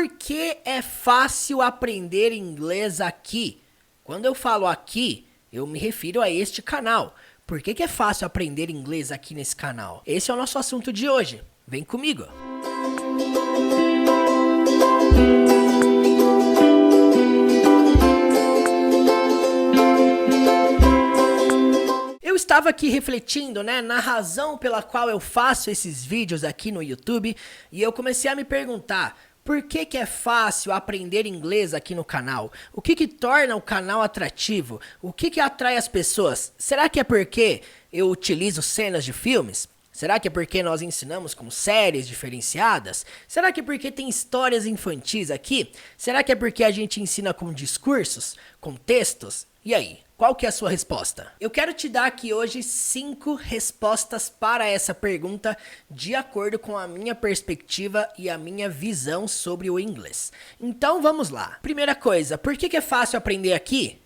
Por que é fácil aprender inglês aqui? Quando eu falo aqui, eu me refiro a este canal. Por que é fácil aprender inglês aqui nesse canal? Esse é o nosso assunto de hoje. Vem comigo! Eu estava aqui refletindo, na razão pela qual eu faço esses vídeos aqui no YouTube e eu comecei a me perguntar: por que é fácil aprender inglês aqui no canal? O que torna o canal atrativo? O que atrai as pessoas? Será que é porque eu utilizo cenas de filmes? Será que é porque nós ensinamos com séries diferenciadas? Será que é porque tem histórias infantis aqui? Será que é porque a gente ensina com discursos, com textos? E aí? Qual que é a sua resposta? Eu quero te dar aqui hoje 5 respostas para essa pergunta de acordo com a minha perspectiva e a minha visão sobre o inglês. Então vamos lá. Primeira coisa, por que é fácil aprender aqui?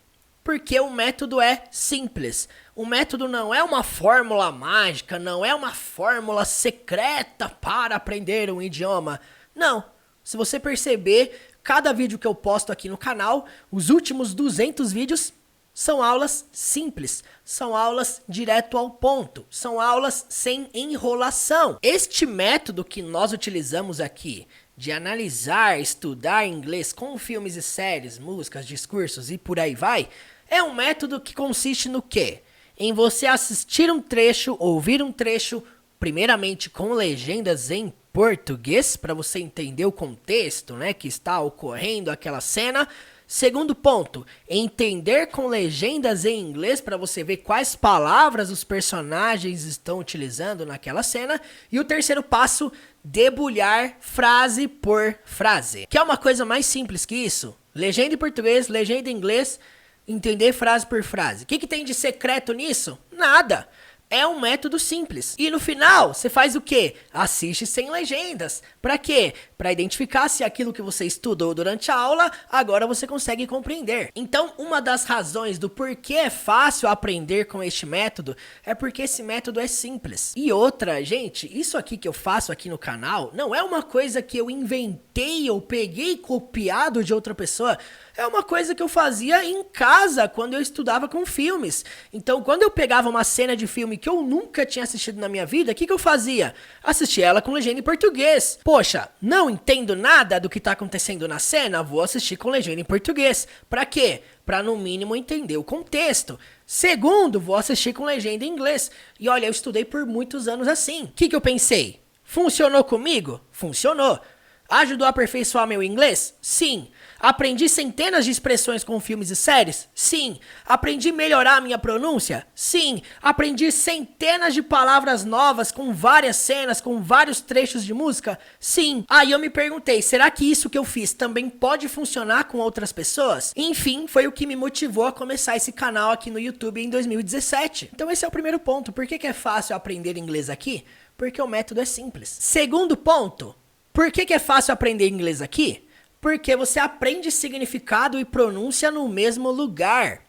Porque o método é simples. O método não é uma fórmula mágica, não é uma fórmula secreta para aprender um idioma. Não. Se você perceber, cada vídeo que eu posto aqui no canal, os últimos 200 vídeos, são aulas simples, são aulas direto ao ponto, são aulas sem enrolação. Este método que nós utilizamos aqui, de analisar, estudar inglês com filmes e séries, músicas, discursos e por aí vai, é um método que consiste no quê? Em você assistir um trecho, ouvir um trecho, primeiramente com legendas em português, para você entender o contexto, que está ocorrendo aquela cena. Segundo ponto, entender com legendas em inglês para você ver quais palavras os personagens estão utilizando naquela cena. E o terceiro passo, debulhar frase por frase. Que é uma coisa mais simples que isso? Legenda em português, legenda em inglês, entender frase por frase. O que tem de secreto nisso? Nada. É um método simples. E no final, você faz o quê? Assiste sem legendas. Pra quê? Pra identificar se aquilo que você estudou durante a aula, agora você consegue compreender. Então, uma das razões do porquê é fácil aprender com este método é porque esse método é simples. E outra, gente, isso aqui que eu faço aqui no canal não é uma coisa que eu inventei ou peguei copiado de outra pessoa. É uma coisa que eu fazia em casa quando eu estudava com filmes. Então, quando eu pegava uma cena de filme que eu nunca tinha assistido na minha vida, o que eu fazia? Assistia ela com legenda em português. Poxa, não entendo nada do que tá acontecendo na cena, vou assistir com legenda em português. Pra quê? Pra no mínimo entender o contexto. Segundo, vou assistir com legenda em inglês. E olha, eu estudei por muitos anos assim. O que eu pensei? Funcionou comigo? Funcionou. Ajudou a aperfeiçoar meu inglês? Sim. Aprendi centenas de expressões com filmes e séries? Sim. Aprendi a melhorar a minha pronúncia? Sim. Aprendi centenas de palavras novas com várias cenas, com vários trechos de música? Sim. Aí eu me perguntei, será que isso que eu fiz também pode funcionar com outras pessoas? Enfim, foi o que me motivou a começar esse canal aqui no YouTube em 2017. Então esse é o primeiro ponto. Por que é fácil aprender inglês aqui? Porque o método é simples. Segundo ponto, por que é fácil aprender inglês aqui? Porque você aprende significado e pronúncia no mesmo lugar.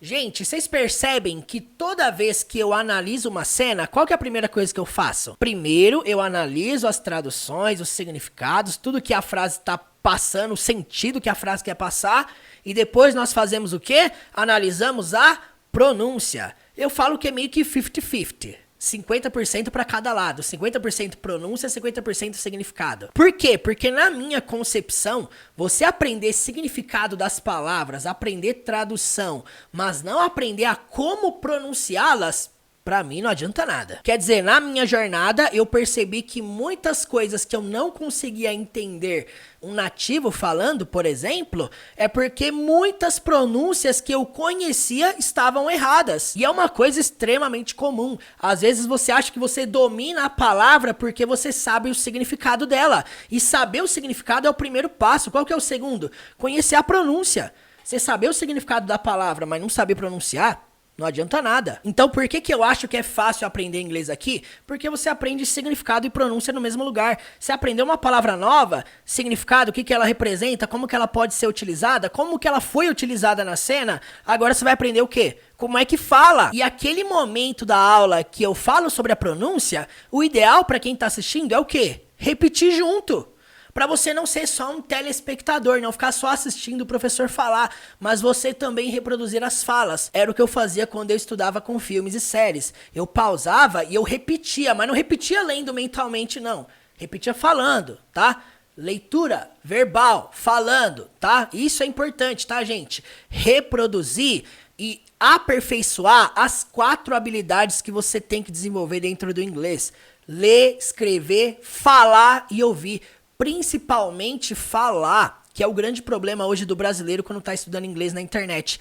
Gente, vocês percebem que toda vez que eu analiso uma cena, qual que é a primeira coisa que eu faço? Primeiro, eu analiso as traduções, os significados, tudo que a frase está passando, o sentido que a frase quer passar. E depois nós fazemos o quê? Analisamos a pronúncia. Eu falo que é meio que 50-50. 50% para cada lado, 50% pronúncia, 50% significado. Por quê? Porque na minha concepção, você aprender significado das palavras, aprender tradução, mas não aprender a como pronunciá-las, pra mim não adianta nada. Quer dizer, na minha jornada, eu percebi que muitas coisas que eu não conseguia entender um nativo falando, por exemplo, é porque muitas pronúncias que eu conhecia estavam erradas. E é uma coisa extremamente comum. Às vezes você acha que você domina a palavra porque você sabe o significado dela. E saber o significado é o primeiro passo. Qual que é o segundo? Conhecer a pronúncia. Você saber o significado da palavra, mas não saber pronunciar, não adianta nada. Então por que eu acho que é fácil aprender inglês aqui? Porque você aprende significado e pronúncia no mesmo lugar. Você aprendeu uma palavra nova, significado, o que ela representa, como que ela pode ser utilizada, como que ela foi utilizada na cena, agora você vai aprender o quê? Como é que fala? E aquele momento da aula que eu falo sobre a pronúncia, o ideal para quem tá assistindo é o quê? Repetir junto. Para você não ser só um telespectador, não ficar só assistindo o professor falar, mas você também reproduzir as falas. Era o que eu fazia quando eu estudava com filmes e séries. Eu pausava e eu repetia, mas não repetia lendo mentalmente, não. Repetia falando, tá? Leitura verbal, falando, tá? Isso é importante, tá, gente? Reproduzir e aperfeiçoar as 4 habilidades que você tem que desenvolver dentro do inglês. Ler, escrever, falar e ouvir. Principalmente falar, que é o grande problema hoje do brasileiro quando está estudando inglês na internet.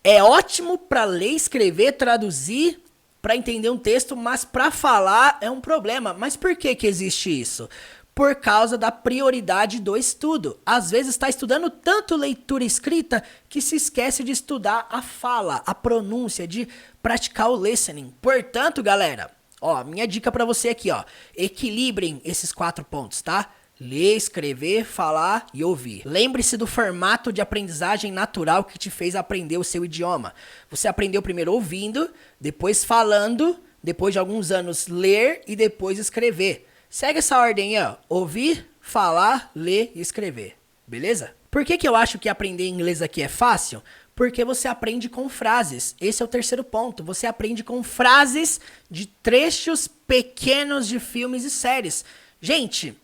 É ótimo para ler, escrever, traduzir, para entender um texto, mas para falar é um problema. Mas por que que existe isso? Por causa da prioridade do estudo. Às vezes está estudando tanto leitura e escrita que se esquece de estudar a fala, a pronúncia, de praticar o listening. Portanto, galera, ó, minha dica para você aqui, ó, equilibrem esses 4 pontos, tá? Ler, escrever, falar e ouvir. Lembre-se do formato de aprendizagem natural que te fez aprender o seu idioma. Você aprendeu primeiro ouvindo, depois falando, depois de alguns anos ler e depois escrever. Segue essa ordem aí, ó. Ouvir, falar, ler e escrever. Beleza? Por que que eu acho que aprender inglês aqui é fácil? Porque você aprende com frases. Esse é o terceiro ponto. Você aprende com frases de trechos pequenos de filmes e séries. Gente,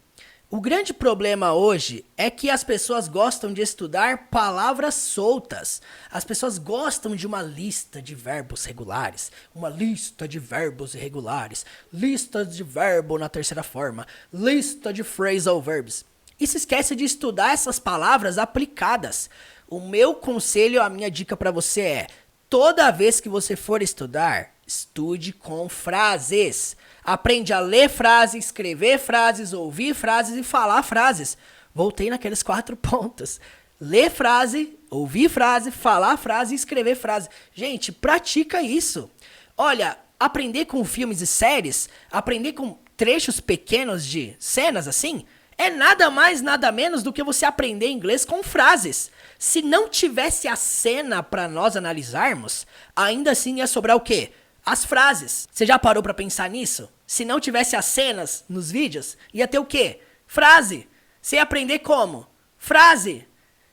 o grande problema hoje é que as pessoas gostam de estudar palavras soltas. As pessoas gostam de uma lista de verbos regulares, uma lista de verbos irregulares, lista de verbo na terceira forma, lista de phrasal verbs. E se esquece de estudar essas palavras aplicadas. O meu conselho, a minha dica para você é: toda vez que você for estudar, estude com frases. Aprende a ler frases, escrever frases, ouvir frases e falar frases. Voltei naqueles 4 pontos. Ler frase, ouvir frase, falar frase e escrever frase. Gente, pratica isso. Olha, aprender com filmes e séries, aprender com trechos pequenos de cenas assim, é nada mais, nada menos do que você aprender inglês com frases. Se não tivesse a cena para nós analisarmos, ainda assim ia sobrar o quê? As frases. Você já parou pra pensar nisso? Se não tivesse as cenas nos vídeos, ia ter o quê? Frase. Você ia aprender como? Frase.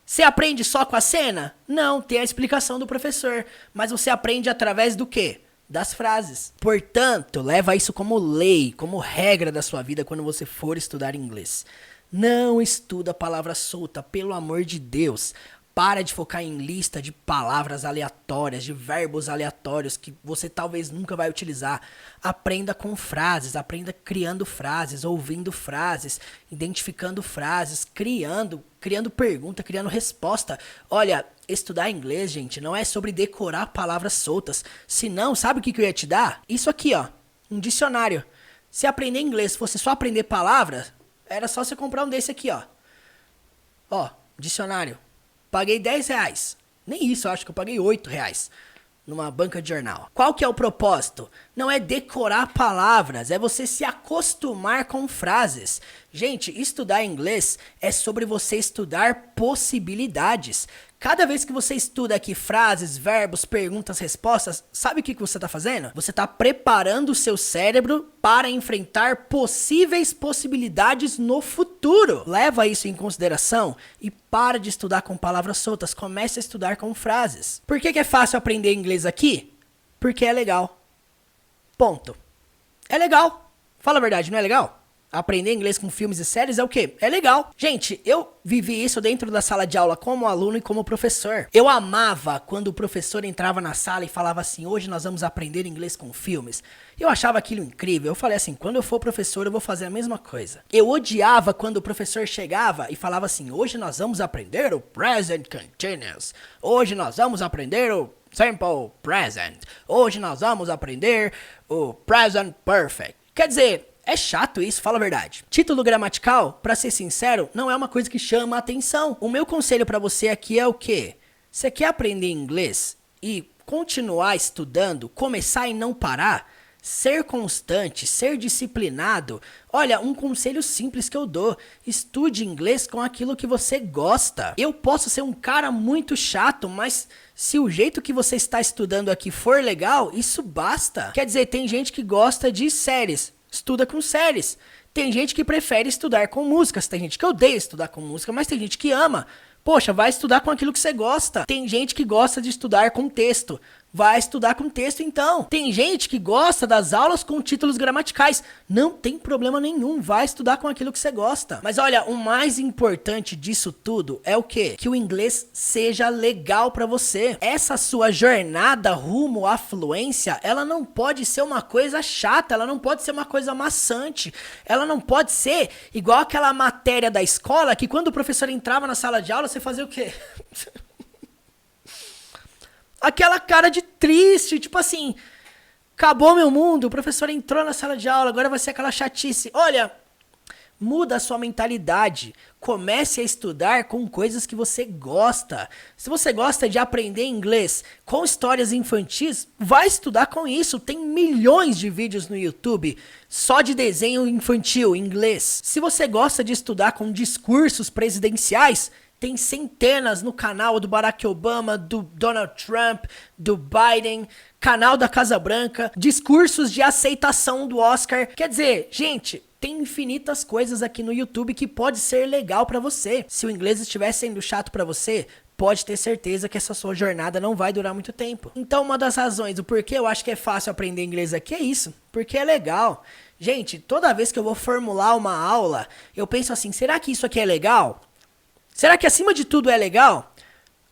Você aprende só com a cena? Não, tem a explicação do professor. Mas você aprende através do quê? Das frases. Portanto, leva isso como lei, como regra da sua vida quando você for estudar inglês. Não estuda palavra solta, pelo amor de Deus. Para de focar em lista de palavras aleatórias, de verbos aleatórios que você talvez nunca vai utilizar. Aprenda com frases, aprenda criando frases, ouvindo frases, identificando frases, criando pergunta, criando resposta. Olha, estudar inglês, gente, não é sobre decorar palavras soltas. Se não, sabe o que eu ia te dar? Isso aqui, ó, um dicionário. Se aprender inglês fosse só aprender palavras, era só você comprar um desse aqui, ó. Ó, dicionário. Paguei 10 reais. Nem isso, eu acho que eu paguei 8 reais numa banca de jornal. Qual que é o propósito? Não é decorar palavras, é você se acostumar com frases. Gente, estudar inglês é sobre você estudar possibilidades. Cada vez que você estuda aqui frases, verbos, perguntas, respostas, sabe o que você está fazendo? Você está preparando o seu cérebro para enfrentar possíveis possibilidades no futuro. Leva isso em consideração e para de estudar com palavras soltas. Comece a estudar com frases. Por que é fácil aprender inglês aqui? Porque é legal. Ponto. É legal. Fala a verdade, não é legal? Aprender inglês com filmes e séries é o quê? É legal. Gente, eu vivi isso dentro da sala de aula como aluno e como professor. Eu amava quando o professor entrava na sala e falava assim: hoje nós vamos aprender inglês com filmes. Eu achava aquilo incrível. Eu falei assim: quando eu for professor eu vou fazer a mesma coisa. Eu odiava quando o professor chegava e falava assim: hoje nós vamos aprender o present continuous. Hoje nós vamos aprender o simple present. Hoje nós vamos aprender o present perfect. Quer dizer, é chato isso, fala a verdade. Título gramatical, pra ser sincero, não é uma coisa que chama a atenção. O meu conselho pra você aqui é o quê? Você quer aprender inglês e continuar estudando, começar e não parar? Ser constante, ser disciplinado. Olha, um conselho simples que eu dou: estude inglês com aquilo que você gosta. Eu posso ser um cara muito chato, mas se o jeito que você está estudando aqui for legal, isso basta. Quer dizer, tem gente que gosta de séries. Estuda com séries. Tem gente que prefere estudar com músicas, tem gente que odeia estudar com música, mas tem gente que ama. Poxa, vai estudar com aquilo que você gosta. Tem gente que gosta de estudar com texto. Vai estudar com texto então. Tem gente que gosta das aulas com títulos gramaticais. Não tem problema nenhum, vai estudar com aquilo que você gosta. Mas olha, o mais importante disso tudo é o quê? Que o inglês seja legal pra você. Essa sua jornada rumo à fluência, ela não pode ser uma coisa chata, ela não pode ser uma coisa maçante. Ela não pode ser igual aquela matéria da escola que quando o professor entrava na sala de aula, você fazia o quê? Aquela cara de triste, tipo assim, acabou meu mundo, o professor entrou na sala de aula, agora vai ser aquela chatice. Olha, muda a sua mentalidade, comece a estudar com coisas que você gosta. Se você gosta de aprender inglês com histórias infantis, vai estudar com isso. Tem milhões de vídeos no YouTube só de desenho infantil em inglês. Se você gosta de estudar com discursos presidenciais, tem centenas no canal do Barack Obama, do Donald Trump, do Biden, canal da Casa Branca, discursos de aceitação do Oscar. Quer dizer, gente, tem infinitas coisas aqui no YouTube que pode ser legal pra você. Se o inglês estiver sendo chato pra você, pode ter certeza que essa sua jornada não vai durar muito tempo. Então, uma das razões do porquê eu acho que é fácil aprender inglês aqui é isso, porque é legal. Gente, toda vez que eu vou formular uma aula, eu penso assim, será que isso aqui é legal? Será que acima de tudo é legal?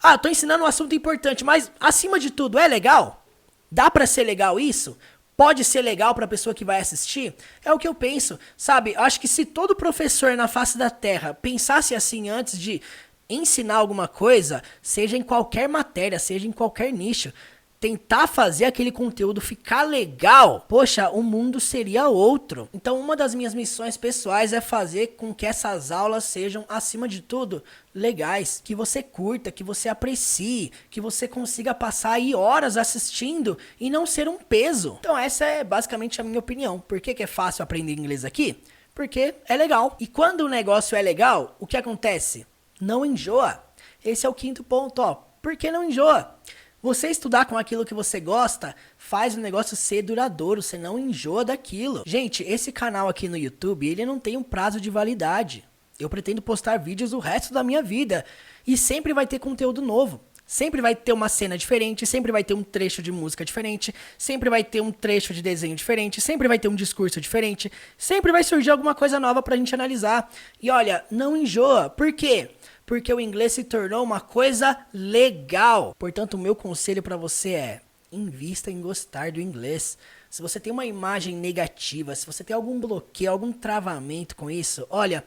Ah, eu tô ensinando um assunto importante, mas acima de tudo é legal? Dá pra ser legal isso? Pode ser legal pra pessoa que vai assistir? É o que eu penso, sabe? Acho que se todo professor na face da Terra pensasse assim antes de ensinar alguma coisa, seja em qualquer matéria, seja em qualquer nicho, tentar fazer aquele conteúdo ficar legal, poxa, o mundo seria outro. Então, uma das minhas missões pessoais é fazer com que essas aulas sejam, acima de tudo, legais, que você curta, que você aprecie, que você consiga passar aí horas assistindo e não ser um peso. Então, essa é basicamente a minha opinião. Por que é fácil aprender inglês aqui? Porque é legal. E quando o negócio é legal, o que acontece? Não enjoa. Esse é o quinto ponto, ó. Por que não enjoa? Você estudar com aquilo que você gosta faz o negócio ser duradouro, você não enjoa daquilo. Gente, esse canal aqui no YouTube, ele não tem um prazo de validade. Eu pretendo postar vídeos o resto da minha vida e sempre vai ter conteúdo novo. Sempre vai ter uma cena diferente, sempre vai ter um trecho de música diferente, sempre vai ter um trecho de desenho diferente, sempre vai ter um discurso diferente, sempre vai surgir alguma coisa nova pra gente analisar. E olha, não enjoa. Por quê? Porque o inglês se tornou uma coisa legal. Portanto, o meu conselho para você é: invista em gostar do inglês. Se você tem uma imagem negativa, se você tem algum bloqueio, algum travamento com isso, olha,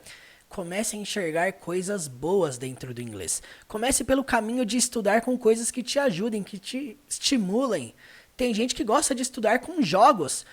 comece a enxergar coisas boas dentro do inglês. Comece pelo caminho de estudar com coisas que te ajudem, que te estimulem. Tem gente que gosta de estudar com jogos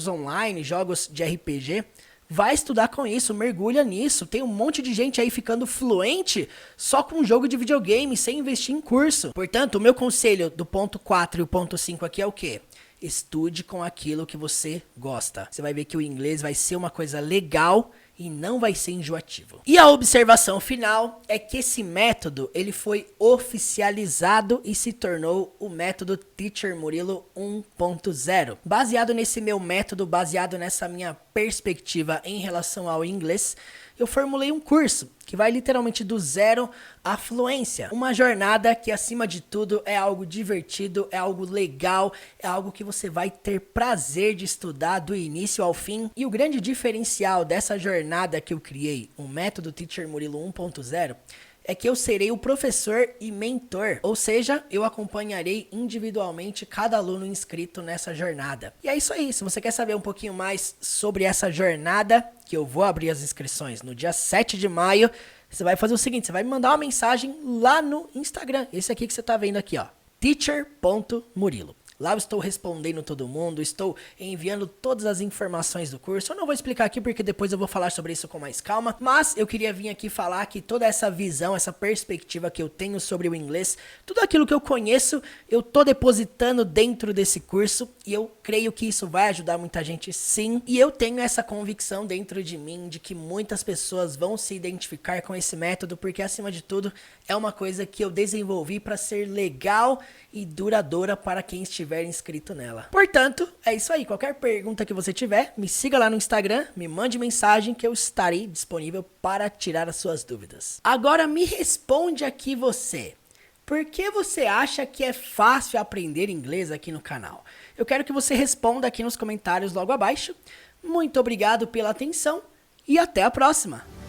online, jogos de RPG. Vai estudar com isso, mergulha nisso. Tem um monte de gente aí ficando fluente só com um jogo de videogame, sem investir em curso. Portanto, o meu conselho do ponto 4 e o ponto 5 aqui é o quê? Estude com aquilo que você gosta. Você vai ver que o inglês vai ser uma coisa legal e não vai ser enjoativo. E a observação final é que esse método, ele foi oficializado e se tornou o método Teacher Murilo 1.0. Baseado nesse meu método, baseado nessa minha perspectiva em relação ao inglês, eu formulei um curso que vai literalmente do zero à fluência. Uma jornada que, acima de tudo, é algo divertido, é algo legal, é algo que você vai ter prazer de estudar do início ao fim. E o grande diferencial dessa jornada que eu criei, o método Teacher Murilo 1.0, é que eu serei o professor e mentor, ou seja, eu acompanharei individualmente cada aluno inscrito nessa jornada. E é isso aí, se você quer saber um pouquinho mais sobre essa jornada, que eu vou abrir as inscrições no dia 7 de maio, você vai fazer o seguinte, você vai me mandar uma mensagem lá no Instagram, esse aqui que você tá vendo aqui, ó, teacher.murilo. Lá eu estou respondendo todo mundo, estou enviando todas as informações do curso. Eu não vou explicar aqui porque depois eu vou falar sobre isso com mais calma. Mas eu queria vir aqui falar que toda essa visão, essa perspectiva que eu tenho sobre o inglês, tudo aquilo que eu conheço, eu tô depositando dentro desse curso. E eu creio que isso vai ajudar muita gente sim. E eu tenho essa convicção dentro de mim de que muitas pessoas vão se identificar com esse método. Porque acima de tudo, é uma coisa que eu desenvolvi para ser legal e duradoura para quem estiver estiver inscrito nela. Portanto, é isso aí. Qualquer pergunta que você tiver, me siga lá no Instagram, me mande mensagem que eu estarei disponível para tirar as suas dúvidas. Agora me responde aqui você. Por que você acha que é fácil aprender inglês aqui no canal? Eu quero que você responda aqui nos comentários logo abaixo. Muito obrigado pela atenção e até a próxima!